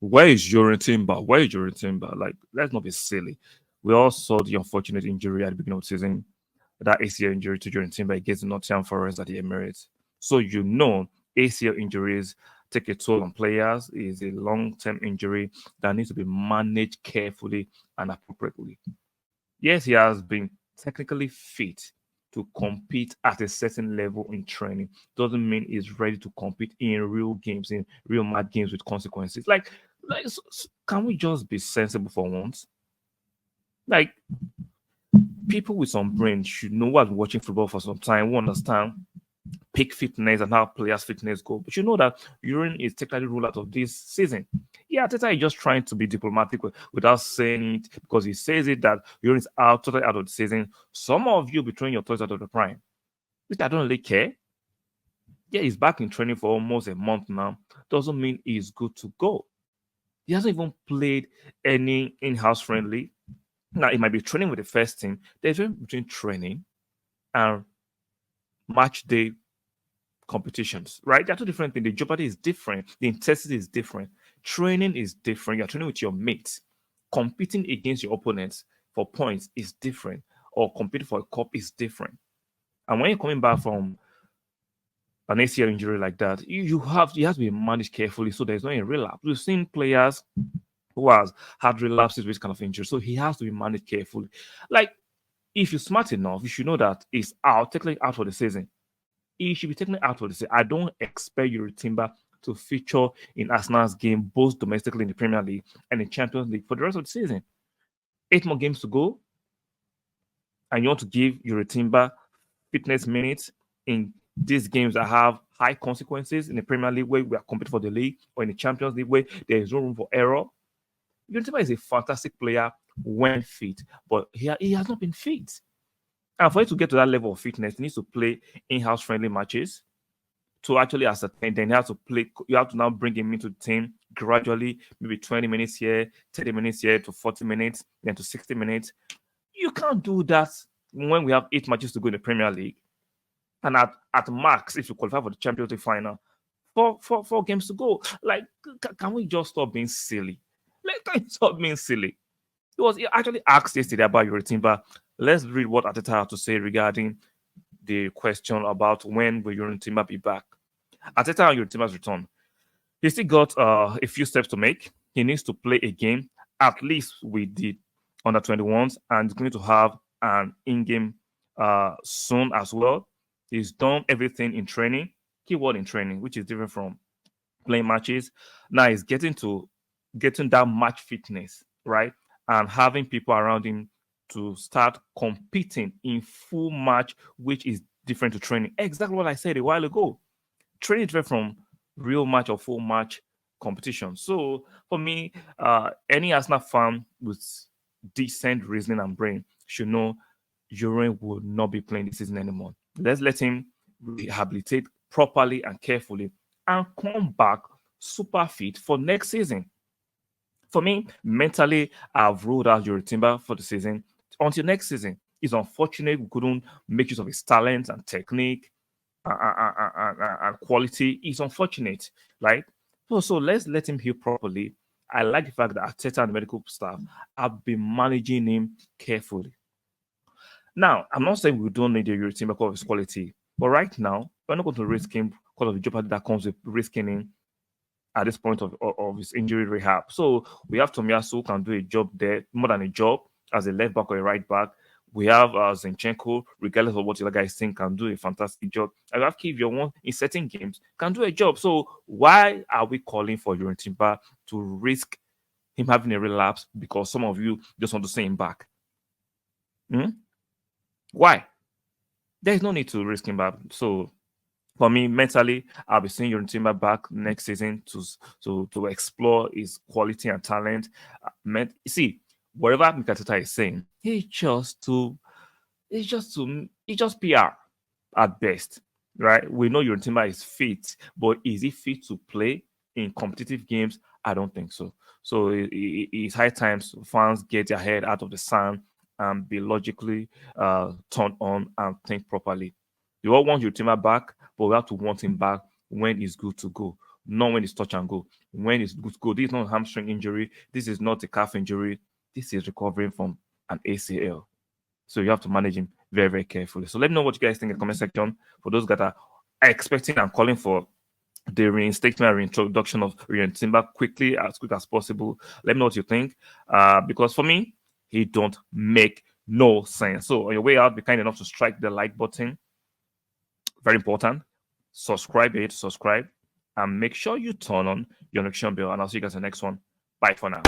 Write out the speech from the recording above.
Where is Urine Timber? Where is Urine Timber? Like, let's not be silly. We all saw the unfortunate injury at the beginning of the season, that ACL injury to Urine Timber against Nottingham Forest at the Emirates. So ACL injuries take a toll on players. It is a long-term injury that needs to be managed carefully and appropriately. Yes, he has been technically fit to compete at a certain level in training. Doesn't mean he's ready to compete in real games, in real mad games with consequences. Can we just be sensible for once? Like, people with some brain should know who has been watching football for some time, who understand peak fitness and how players' fitness go. But you know that urine is technically ruled out of this season. Yeah, Teta is just trying to be diplomatic without saying it, because he says it that urine is out, totally out of the season. Some of you be throwing your toys out of the prime, which I don't really care. Yeah, he's back in training for almost a month now. Doesn't mean he's good to go. He hasn't even played any in-house friendly. Now, he might be training with the first team. There's a difference between training and match day competitions, right? They're two different things. The jeopardy is different. The intensity is different. Training is different. You're training with your mates. Competing against your opponents for points is different, or competing for a cup is different. And when you're coming back from an ACL injury like that, you have to be managed carefully so there's not a relapse. We've seen players who has had relapses with this kind of injury, so he has to be managed carefully. Like, if you're smart enough, you should know that he's out, technically out for the season. He should be taken out for the season. I don't expect Yuri Timber to feature in Arsenal's game, both domestically in the Premier League and in Champions League for the rest of the season. 8 more games to go, and you want to give Yuri Timber fitness minutes in these games that have high consequences in the Premier League where we are competing for the league, or in the Champions League where there is no room for error. Yuri Timber is a fantastic player when fit, but he has not been fit. And for you to get to that level of fitness, he needs to play in-house friendly matches to actually ascertain. Then you have to now bring him into the team gradually, maybe 20 minutes here, 30 minutes here, to 40 minutes, then to 60 minutes. You can't do that when we have 8 matches to go in the Premier League. And at max, if you qualify for the Champions League final, four games to go. Like, can we just stop being silly? Like, can you stop being silly? He actually asked yesterday about Yuri Timber. Let's read what Ateta had to say regarding the question about when will Yuri Timber be back. Ateta and Yuri Timber's return. He still got a few steps to make. He needs to play a game, at least with the under 21s, and he's going to have an in-game soon as well. He's done everything in training, keyword in training, which is different from playing matches. Now he's getting that match fitness, right? And having people around him to start competing in full match, which is different to training. Exactly what I said a while ago. Training is different from real match or full match competition. So for me, any Arsenal fan with decent reasoning and brain should know Urine will not be playing this season anymore. Let's let him rehabilitate properly and carefully and come back super fit for next season. For me, mentally, I've ruled out Yuri Timber for the season until next season. It's unfortunate we couldn't make use of his talent and technique and quality. It's unfortunate, right? So let's let him heal properly. I like the fact that Arteta and the medical staff have been managing him carefully. Now, I'm not saying we don't need a Yuri Timber because of his quality, but right now, we're not going to risk him because of the jeopardy that comes with risking him at this point of his injury rehab. So we have Tomiyasu who can do a job there, more than a job, as a left back or a right back. We have Zinchenko, regardless of what the other guys think, can do a fantastic job. And we have Kivior one in certain games, can do a job. So why are we calling for Yuri Timber to risk him having a relapse because some of you just want to see him back? Why? There's no need to risk him back. So for me, mentally, I'll be seeing Yuri Timber back next season to explore his quality and talent. See, whatever Mikatata is saying, it's just PR at best, right? We know Yuri Timber is fit, but is he fit to play in competitive games? I don't think so. So it's high time fans get their head out of the sand and be logically turned on and think properly. We all want Yuri Timber back, but we have to want him back when he's good to go. not when it's touch and go. When it's good to go. This is not a hamstring injury. This is not a calf injury. This is recovering from an ACL. So you have to manage him very, very carefully. So let me know what you guys think in the comment section. For those that are expecting and calling for the reinstatement and reintroduction of Jurrien Timber quickly, as quick as possible, let me know what you think. Because for me, he don't make no sense. So on your way out, be kind enough to strike the like button. Very important. Subscribe, and make sure you turn on your notification bell. And I'll see you guys in the next one. Bye for now.